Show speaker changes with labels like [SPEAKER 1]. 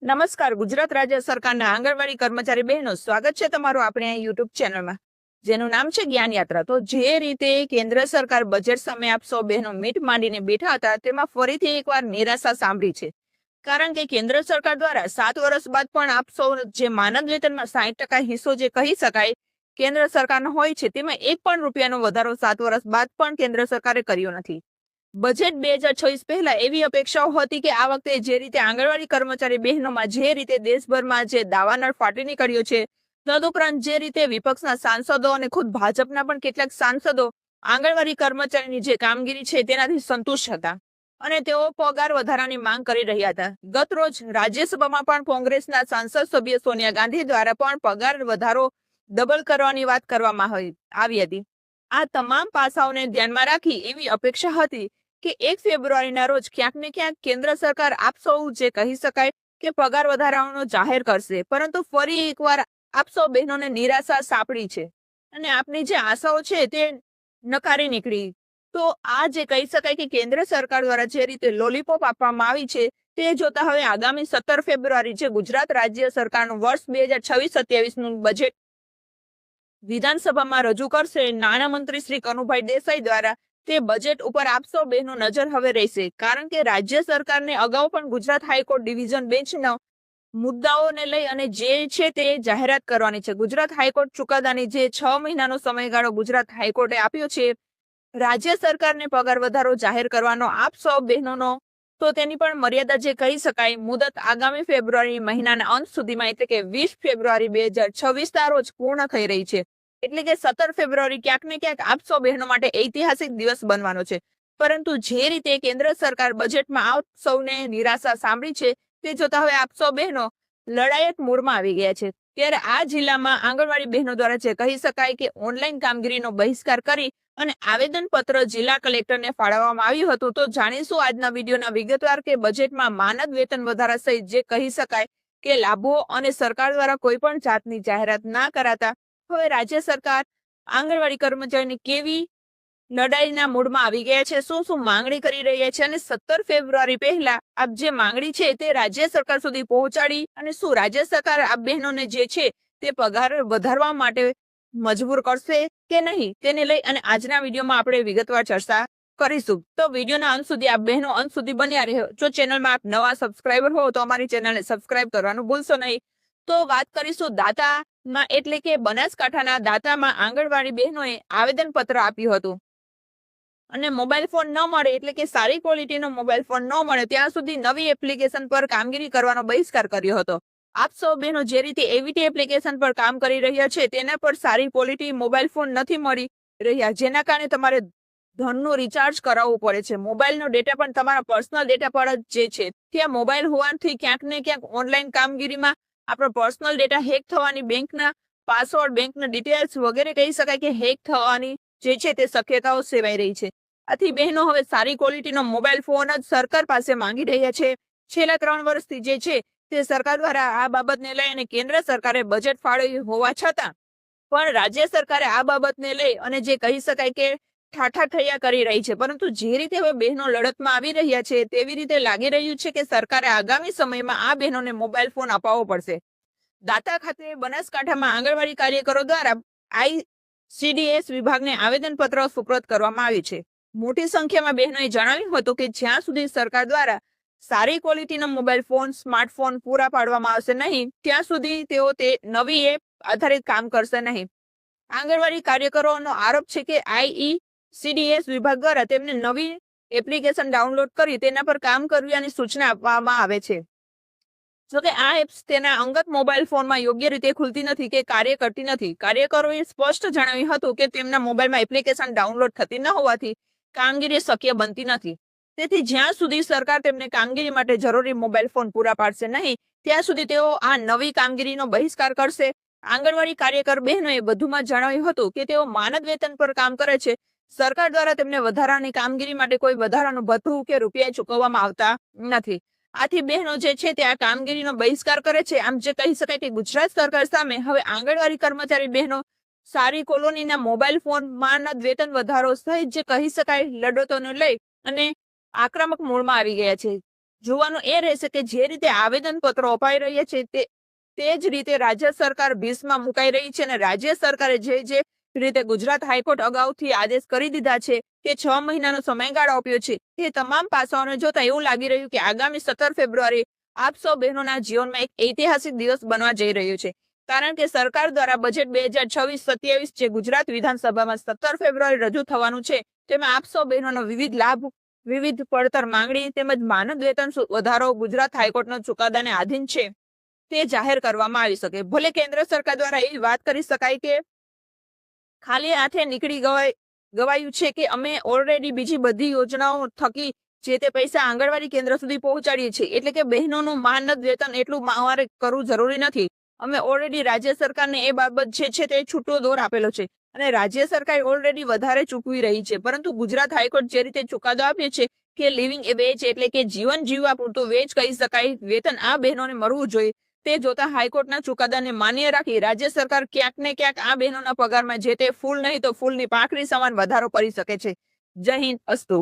[SPEAKER 1] નમસ્કાર. ગુજરાત રાજ્ય સરકારના આંગણવાડી કર્મચારી બહેનો, સ્વાગત છે તમારું આપણે યુટ્યુબ ચેનલમાં, જેનું નામ છે જ્ઞાન યાત્રા. તો જે રીતે કેન્દ્ર સરકાર બજેટ સામે આપ સૌ બહેનો મીટ માંડીને બેઠા હતા, તેમાં ફરીથી એકવાર નિરાશા સાંભળી છે. કારણ કે કેન્દ્ર સરકાર દ્વારા 7 વર્ષ બાદ પણ આપ સૌ જે માનદ વેતનમાં 60% હિસ્સો જે કહી શકાય કેન્દ્ર સરકારનો હોય છે, તેમાં 1 પણ રૂપિયાનો વધારો 7 વર્ષ બાદ પણ કેન્દ્ર સરકારે કર્યો નથી. બજેટ 2026 પહેલા એવી અપેક્ષાઓ હતી કે આ વખતે જે રીતે આંગણવાડી કર્મચારી બહેનોમાં જે રીતે દેશભરમાં જે દાવાનળ ફાટી નીકળ્યો છે, તદુપરાંત જે રીતે વિપક્ષના સાંસદો અને ખુદ ભાજપના પણ કેટલાક સાંસદો આંગણવાડી કર્મચારીની જે કામગીરી છે તેનાથી સંતુષ્ટ હતા અને તેઓ પગાર વધારાની માંગ કરી રહ્યા હતા. ગત રોજ રાજ્યસભામાં પણ કોંગ્રેસના સાંસદ સભ્ય સોનિયા ગાંધી દ્વારા પણ પગાર વધારો ડબલ કરવાની વાત કરવામાં આવી હતી. આ તમામ પાસાઓને ધ્યાનમાં રાખી એવી અપેક્ષા હતી કે 1 ફેબ્રુઆરીના રોજ ક્યાંક ને ક્યાંક કેન્દ્ર સરકાર આપ સૌ જે કહી શકાય કે પગાર વધારાનો જાહેર કરશે, પરંતુ ફરી એકવાર આપ સૌ બહેનોને નિરાશા સાંપડી છે અને આપની જે આશાઓ છે તે નકારી નીકળી. તો આ જે કહી શકાય કે કેન્દ્ર સરકાર દ્વારા જે રીતે લોલીપોપ આપવામાં આવી છે, તે જોતા હવે આગામી 17 ફેબ્રુઆરી જે ગુજરાત રાજ્ય સરકારનું વર્ષ 2026-27નું બજેટ વિધાનસભામાં રજૂ કરશે નાણામંત્રી શ્રી કનુભાઈ દેસાઈ દ્વારા, તે બજેટ ઉપર આપ સૌ બહેનો નજર હવે રહેશે. કારણ કે રાજ્ય સરકારને અગાઉ પણ ગુજરાત હાઈકોર્ટ ડિવિઝન બેન્ચના મુદ્દાઓને લઈ અને જે છે તે જાહેરાત કરવાની છે. ગુજરાત હાઈકોર્ટ ચુકાદાની જે 6 મહિનાનો સમયગાળો ગુજરાત હાઈકોર્ટે આપ્યો છે રાજ્ય સરકારને પગાર વધારો જાહેર કરવાનો આપ સૌ બહેનોનો, તો તેની પણ મર્યાદા જે કહી શકાય મુદત આગામી ફેબ્રુઆરી મહિનાના અંત સુધીમાં એટલે કે 20 ફેબ્રુઆરી 2026ના રોજ પૂર્ણ થઈ રહી છે. એટલે કે 17 ફેબ્રુઆરી ક્યાંક ને ક્યાંક આપ સૌ બહેનો માટે ઐતિહાસિક દિવસ બનવાનો છે. પરંતુ જે રીતે કેન્દ્ર સરકાર બજેટમાં આપ સૌને નિરાશા સાંભળી છે, તે જોતા હવે આપ સૌ બહેનો લડાયક મૂડમાં આવી ગયા છે. ત્યારે આ જિલ્લામાં આંગણવાડી બહેનો દ્વારા જે કહી શકાય કે ઓનલાઈન કામગીરીનો બહિષ્કાર કરી અને આવેદનપત્ર જિલ્લા કલેક્ટરને ફાળવવામાં આવ્યું હતું. તો જાણીશું આજના વિડીયોના વિગતવાર કે બજેટમાં માનદ વેતન વધારા સહિત જે કહી શકાય કે લાભો અને સરકાર દ્વારા કોઈ પણ જાતની જાહેરાત ના કરાતા હવે રાજ્ય સરકાર આંગણવાડી કર્મચારીની કેવી લડાઈના મૂડમાં આવી ગયા છે, શું શું માંગણી કરી રહ્યા છે અને 17 ફેબ્રુઆરી પહેલા આપ જે માંગણી છે તે રાજ્ય સરકાર સુધી પહોંચાડી અને શું રાજ્ય સરકાર આપ બહેનોને જે છે તે પગાર વધારવા માટે મજબૂર કરશે કે નહીં, તેને લઈ અને આજના વિડીયોમાં આપણે વિગતવાર ચર્ચા કરીશું. તો વિડીયોના અંત સુધી આપ બહેનો અંત સુધી બન્યા રહો. જો ચેનલમાં આપ નવા સબસ્ક્રાઈબર હો તો અમારી ચેનલને સબસ્ક્રાઈબ કરવાનું ભૂલશો નહીં. તો વાત કરીશું દાતામાં, એટલે કે બનાસકાંઠાના દાતામાં આંગણવાડી બહેનોએ આવેદનપત્ર આપ્યું હતું અને મોબાઈલ ફોન ન મળે એટલે કે સારી ક્વોલિટીનો મોબાઈલ ફોન ન મળે ત્યાં સુધી નવી એપ્લિકેશન પર કામગીરી કરવાનો બહિષ્કાર કર્યો હતો. આપ સૌ બહેનો જે રીતે એવીટી એપ્લિકેશન પર કામ કરી રહ્યા છે તેના પર સારી ક્વોલિટી મોબાઈલ ફોન નથી મળી રહ્યા, જેના કારણે તમારે ધનનું રિચાર્જ કરાવવું પડે છે. મોબાઈલનો ડેટા પણ તમારા પર્સનલ ડેટા પર જ જે છે, ત્યાં મોબાઈલ હોવાથી ક્યાંક ને ક્યાંક ઓનલાઈન કામગીરીમાં આપણો પર્સનલ ડેટા હેક થવાની, બેંકના પાસવર્ડ, બેંકના ડિટેલ્સ વગેરે કહી શકાય કે હેક થવાની જે છે તે શક્યતાઓ સેવાઈ રહી છે. આથી બહેનો હવે સારી ક્વોલિટીનો મોબાઈલ ફોન જ સરકાર પાસે માંગી રહ્યા છે. છેલ્લા 3 વર્ષથી જે છે તે સરકાર દ્વારા આ બાબતને લઈ અને કેન્દ્ર સરકારે બજેટ ફાળવ્યું હોવા છતાં પણ રાજ્ય સરકારે આ બાબતને લઈ અને જે કહી શકાય કે ઠાઠા ઠૈયા કરી રહી છે. પરંતુ જે રીતે હવે બહેનો લડતમાં આવી રહ્યા છે તેવી રીતે લાગી રહ્યું છે કે સરકારે આગામી સમયમાં આ બહેનોને મોબાઈલ ફોન અપાવવો પડશે. દાતા ખાતે બનાસકાંઠામાં આંગણવાડી કાર્યકરો દ્વારા ICDS વિભાગને આવેદનપત્ર સુપ્રત કરવામાં આવ્યું છે. મોટી સંખ્યામાં બહેનોએ જણાવ્યું હતું કે જ્યાં સુધી સરકાર દ્વારા સારી ક્વોલિટીનો મોબાઈલ ફોન, સ્માર્ટફોન પૂરા પાડવામાં આવશે નહીં, ત્યાં સુધી તેઓ તે નવી એપ આધારિત કામ કરશે નહીં. આંગણવાડી કાર્યકરોનો આરોપ છે કે ICDS વિભાગ દ્વારા તેમને નવી એપ્લિકેશન ડાઉનલોડ કરી તેના પર કામ કરવાની સૂચના આપવામાં આવે છે. જોકે આ એપ્સ તેના અંગત મોબાઈલ ફોનમાં યોગ્ય રીતે ખુલતી નથી કે કાર્ય કરતી નથી. કાર્યકરોએ સ્પષ્ટ જણાવ્યું હતું કે તેમના મોબાઈલમાં એપ્લિકેશન ડાઉનલોડ થતી ન હોવાથી કામગીરી શક્ય બનતી નથી. તેથી જ્યાં સુધી સરકાર તેમને કામગીરી માટે જરૂરી મોબાઈલ ફોન પૂરા પાડશે નહીં, ત્યાં સુધી તેઓ આ નવી કામગીરીનો બહિષ્કાર કરશે. આંગણવાડી કાર્યકર બહેનોએ વધુમાં જણાવ્યું હતું કે તેઓ માનદ વેતન પર કામ કરે છે. સરકાર દ્વારા તેમને વધારાની કામગીરી માટે કોઈ વધારાનું ભથ્થું કે રૂપિયા ચૂકવવામાં આવતા નથી. આથી બહેનો જે છે તે આ કામગીરીનો બહિષ્કાર કરે છે. આમ જે કહી શકાય કે ગુજરાત સરકાર સામે હવે આંગણવાડી કર્મચારી બહેનો સારી કોલોનીના મોબાઈલ ફોન, માનદ વેતન વધારો સહિત જે કહી શકાય લડતોને લઈ અને આક્રમક મૂળમાં આવી ગયા છે. જોવાનું એ રહેશે કે જે રીતે આવેદનપત્રો અપાઈ રહ્યા છે તે જ રીતે રાજ્ય સરકાર ભીસમાં મુકાઈ રહી છે અને રાજ્ય સરકારે જે રીતે ગુજરાત હાઈકોર્ટ અગાઉથી આદેશ કરી દીધા છે કે 6 મહિનાનો સમયગાળો આપ્યો છે તે તમામ પાસાઓને જોતા એવું લાગી રહ્યું કે આગામી 17 ફેબ્રુઆરી આપ સૌ બહેનોના જીવનમાં એક ઐતિહાસિક દિવસ બનવા જઈ રહ્યો છે. કારણ કે સરકાર દ્વારા બજેટ 2026-27 જે ગુજરાત વિધાનસભામાં 17 ફેબ્રુઆરી રજૂ થવાનું છે તેમાં આપ સૌ બહેનોનો વિવિધ લાભ, વિવિધ પડતર માંગણી તેમજ માનદ વેતન વધારો ગુજરાત હાઈકોર્ટના ચુકાદાને આધીન છે તે જાહેર કરવામાં આવી શકે. ભલે કેન્દ્ર સરકાર દ્વારા એ વાત કરી શકાય કે ખાલી હાથે નીકળી ગવાયું છે કે અમે ઓલરેડી બીજી બધી યોજનાઓ થકી જે તે પૈસા આંગણવાડી કેન્દ્ર સુધી પહોંચાડીએ છીએ એટલે કે બહેનોનું માનદ વેતન એટલું મારે કરવું જરૂરી નથી. અમે ઓલરેડી રાજ્ય સરકારને એ બાબત જે છે તે છૂટો દોર આપેલો છે અને રાજ્ય સરકાર ઓલરેડી વધારે ચૂકવી રહી છે. પરંતુ ગુજરાત હાઈકોર્ટ જે રીતે ચુકાદો આપ્યો છે કે લિવિંગ એ વેજ એટલે કે જીવન જીવવા પૂરતું વેજ કહી શકાય વેતન આ બહેનોને મળવું જોઈએ તે જોતા હાઈકોર્ટના ચુકાદાને માન્ય રાખી રાજ્ય સરકાર ક્યાંક ને ક્યાંક આ બહેનોના પગારમાં જે તે ફૂલ નહીં તો ફૂલની પાંખડી સમાન વધારો કરી શકે છે. જય હિન્દ, અસ્તુ.